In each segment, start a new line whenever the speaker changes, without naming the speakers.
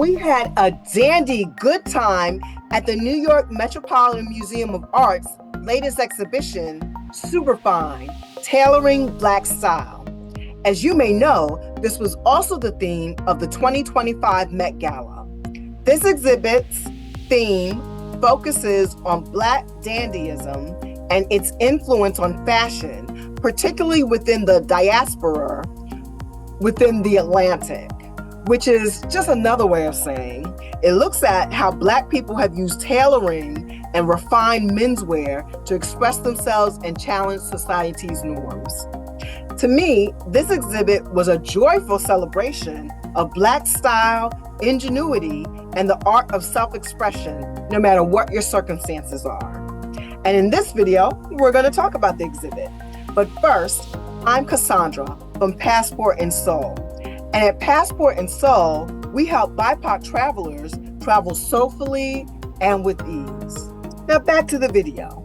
We had a dandy good time at the New York Metropolitan Museum of Art's latest exhibition, Superfine, Tailoring Black Style. As you may know, this was also the theme of the 2025 Met Gala. This exhibit's theme focuses on Black dandyism and its influence on fashion, particularly within the diaspora within the Atlantic, which is just another way of saying it looks at how Black people have used tailoring and refined menswear to express themselves and challenge society's norms. To me, this exhibit was a joyful celebration of Black style, ingenuity, and the art of self-expression, no matter what your circumstances are. And in this video, we're going to talk about the exhibit. But first, I'm Cassandra from Passport and Soul. And at Passport and Soul, we help BIPOC travelers travel soulfully and with ease. Now back to the video.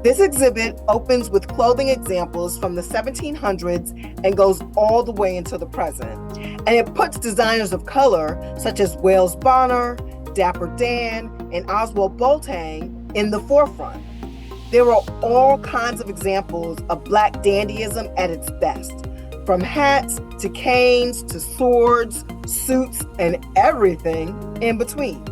This exhibit opens with clothing examples from the 1700s and goes all the way into the present. And it puts designers of color such as Wales Bonner, Dapper Dan, and Oswald Boateng in the forefront. There are all kinds of examples of Black dandyism at its best, from hats to canes to swords, suits, and everything in between.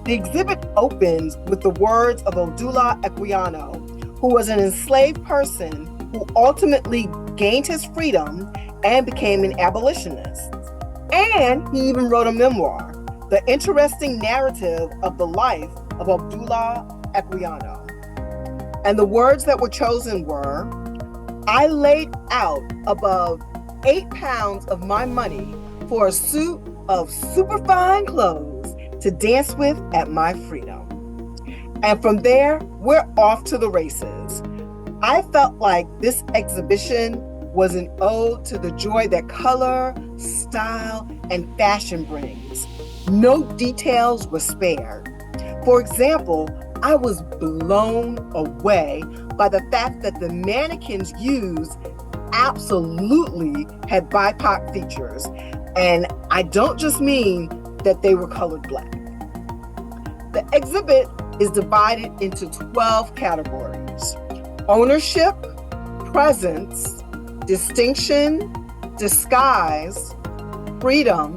The exhibit opens with the words of Odula Equiano, who was an enslaved person who ultimately gained his freedom and became an abolitionist. And he even wrote a memoir, the interesting narrative of the life of Odula Equiano. And the words that were chosen were, "I laid out above 8 pounds of my money for a suit of superfine clothes to dance with at my freedom." And from there, we're off to the races. I felt like this exhibition was an ode to the joy that color, style, and fashion brings. No details were spared. For example, I was blown away by the fact that the mannequins used absolutely had BIPOC features. And I don't just mean that they were colored Black. The exhibit is divided into 12 categories: ownership, presence, distinction, disguise, freedom,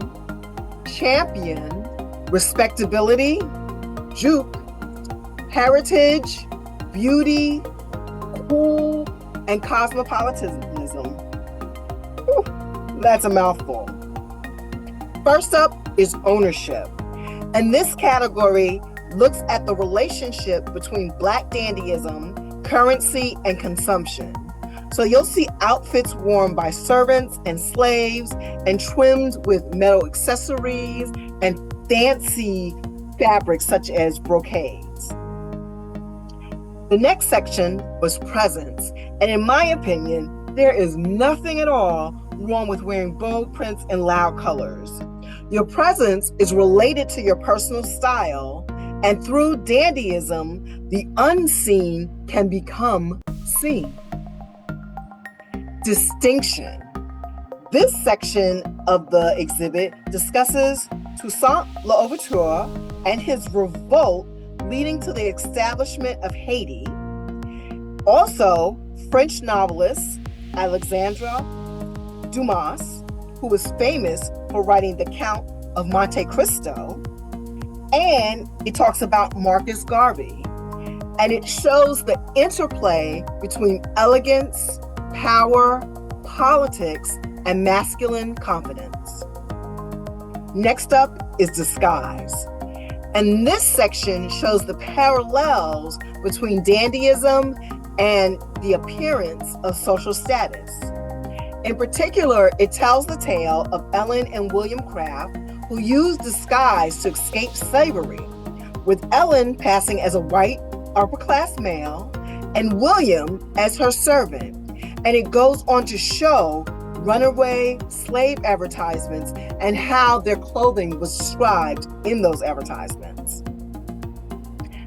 champion, respectability, juke, heritage, beauty, cool, and cosmopolitanism. Whew, that's a mouthful. First up is ownership. And this category looks at the relationship between Black dandyism, currency, and consumption. So you'll see outfits worn by servants and slaves and trimmed with metal accessories and fancy fabrics such as brocades. The next section was presence. And in my opinion, there is nothing at all wrong with wearing bold prints and loud colors. Your presence is related to your personal style, and through dandyism, the unseen can become seen. Distinction. This section of the exhibit discusses Toussaint Louverture and his revolt leading to the establishment of Haiti. Also, French novelist Alexandre Dumas, who was famous for writing The Count of Monte Cristo. And it talks about Marcus Garvey. And it shows the interplay between elegance, power, politics, and masculine confidence. Next up is disguise. And this section shows the parallels between dandyism and the appearance of social status. In particular, it tells the tale of Ellen and William Craft, who used disguise to escape slavery, with Ellen passing as a white upper-class male and William as her servant. And it goes on to show runaway slave advertisements and how their clothing was described in those advertisements.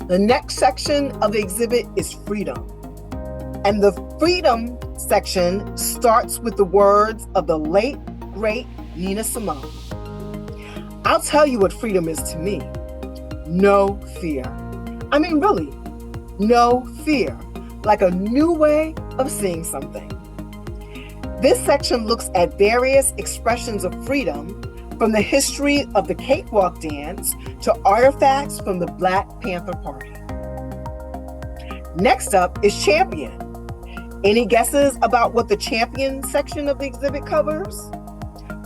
The next section of the exhibit is freedom. And the freedom section starts with the words of the late, great Nina Simone. I'll tell you what freedom is to me. No fear. I mean, really, no fear. Like a new way of seeing something. This section looks at various expressions of freedom, from the history of the cakewalk dance to artifacts from the Black Panther Party. Next up is Champion. Any guesses about what the Champion section of the exhibit covers?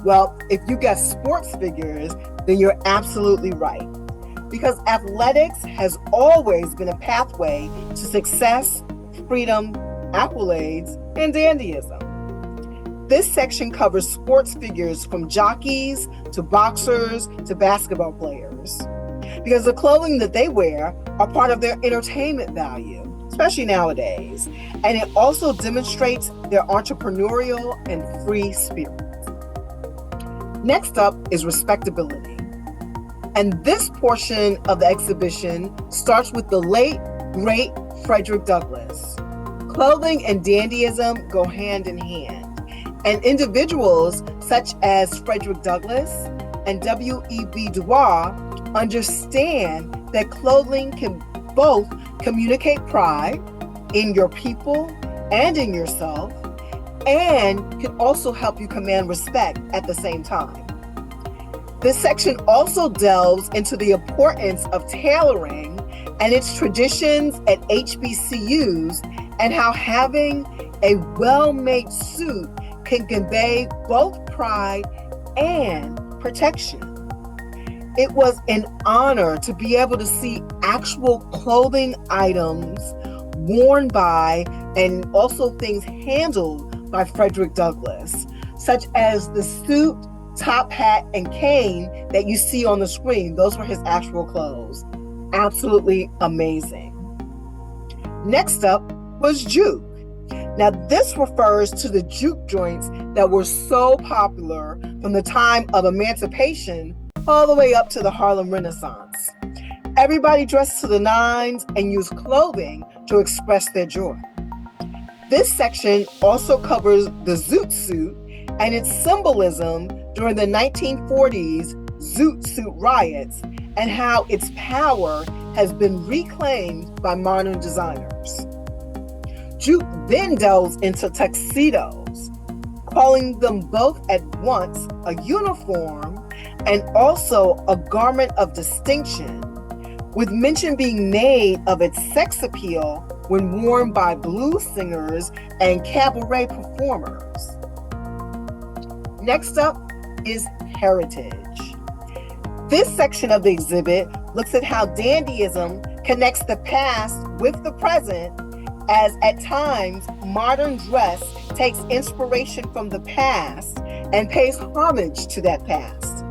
Well, if you guess sports figures, then you're absolutely right. Because athletics has always been a pathway to success, freedom, accolades, and dandyism. This section covers sports figures from jockeys to boxers to basketball players, because the clothing that they wear are part of their entertainment value, especially nowadays, and it also demonstrates their entrepreneurial and free spirit. Next up is respectability. And this portion of the exhibition starts with the late, great Frederick Douglass. Clothing and dandyism go hand in hand. And individuals such as Frederick Douglass and W.E.B. Du Bois understand that clothing can both communicate pride in your people and in yourself, and can also help you command respect at the same time. This section also delves into the importance of tailoring and its traditions at HBCUs, and how having a well-made suit can convey both pride and protection. It was an honor to be able to see actual clothing items worn by, and also things handled by Frederick Douglass, such as the suit, top hat, and cane that you see on the screen. Those were his actual clothes. Absolutely amazing. Next up was juke. Now, this refers to the juke joints that were so popular from the time of emancipation all the way up to the Harlem Renaissance. Everybody dressed to the nines and used clothing to express their joy. This section also covers the zoot suit and its symbolism during the 1940s zoot suit riots, and how its power has been reclaimed by modern designers. Juke then delves into tuxedos, calling them both at once a uniform and also a garment of distinction, with mention being made of its sex appeal when worn by blues singers and cabaret performers. Next up is heritage. This section of the exhibit looks at how dandyism connects the past with the present, as at times modern dress takes inspiration from the past and pays homage to that past.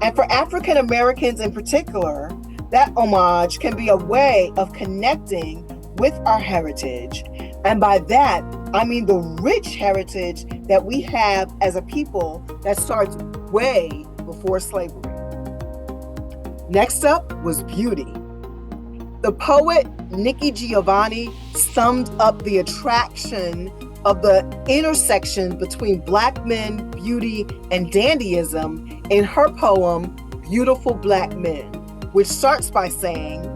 And for African Americans in particular, that homage can be a way of connecting with our heritage. And by that, I mean the rich heritage that we have as a people that starts way before slavery. Next up was beauty. The poet Nikki Giovanni summed up the attraction of the intersection between Black men, beauty, and dandyism in her poem, Beautiful Black Men, which starts by saying,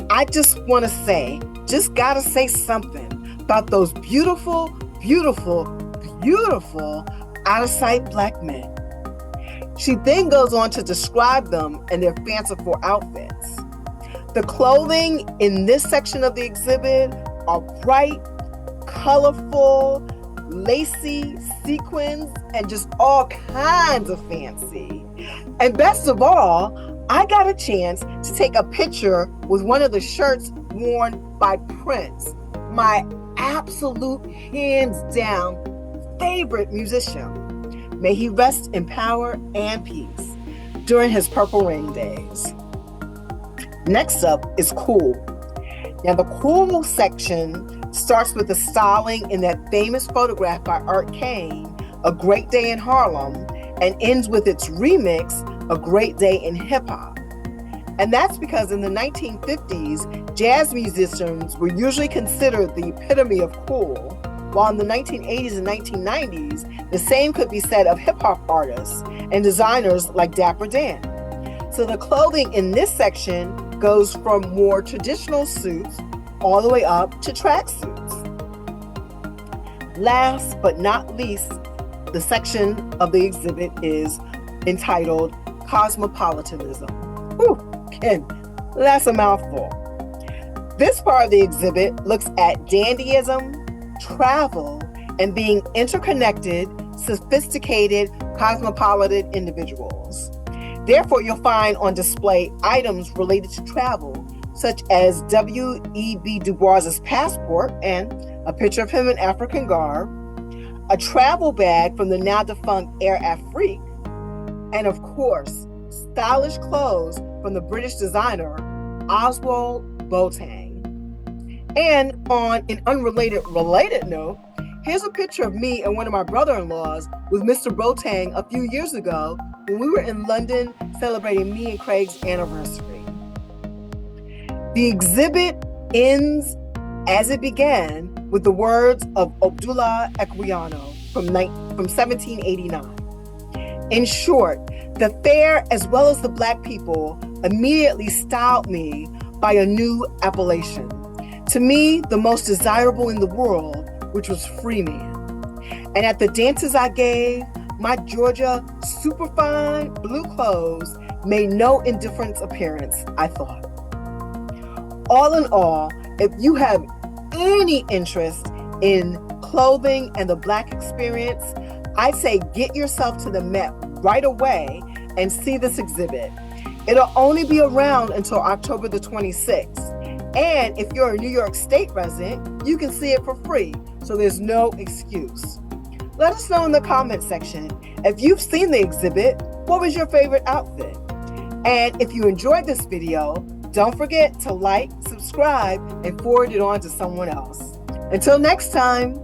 I just want to say, just gotta say something about those beautiful, beautiful, beautiful, out-of-sight Black men. She then goes on to describe them and their fanciful outfits. The clothing in this section of the exhibit are bright, colorful, lacy, sequins, and just all kinds of fancy. And best of all, I got a chance to take a picture with one of the shirts worn by Prince, my absolute hands down favorite musician. May he rest in power and peace during his Purple Rain days. Next up is cool. Now, the cool section starts with the styling in that famous photograph by Art Kane, A Great Day in Harlem, and ends with its remix, A Great Day in Hip Hop. And that's because in the 1950s, jazz musicians were usually considered the epitome of cool, while in the 1980s and 1990s, the same could be said of hip-hop artists and designers like Dapper Dan. So the clothing in this section goes from more traditional suits all the way up to tracksuits. Last but not least, the section of the exhibit is entitled Cosmopolitanism. Whew, again, that's a mouthful. This part of the exhibit looks at dandyism, travel, and being interconnected, sophisticated, cosmopolitan individuals. Therefore, you'll find on display items related to travel, such as W.E.B. Du Bois's passport and a picture of him in African garb, a travel bag from the now defunct Air Afrique, and of course, stylish clothes from the British designer Oswald Boateng. And on an related note, here's a picture of me and one of my brother-in-laws with Mr. Boateng a few years ago when we were in London celebrating me and Craig's anniversary. The exhibit ends as it began with the words of Abdullah Equiano from 1789. In short, the fair as well as the Black people immediately styled me by a new appellation. To me, the most desirable in the world, which was free man. And at the dances I gave, my Georgia Superfine blue clothes made no indifferent appearance, I thought. All in all, if you have any interest in clothing and the Black experience, I'd say get yourself to the Met right away and see this exhibit. It'll only be around until October the 26th. And if you're a New York State resident, you can see it for free, so there's no excuse. Let us know in the comment section if you've seen the exhibit, what was your favorite outfit? And if you enjoyed this video, don't forget to like, subscribe, and forward it on to someone else. Until next time.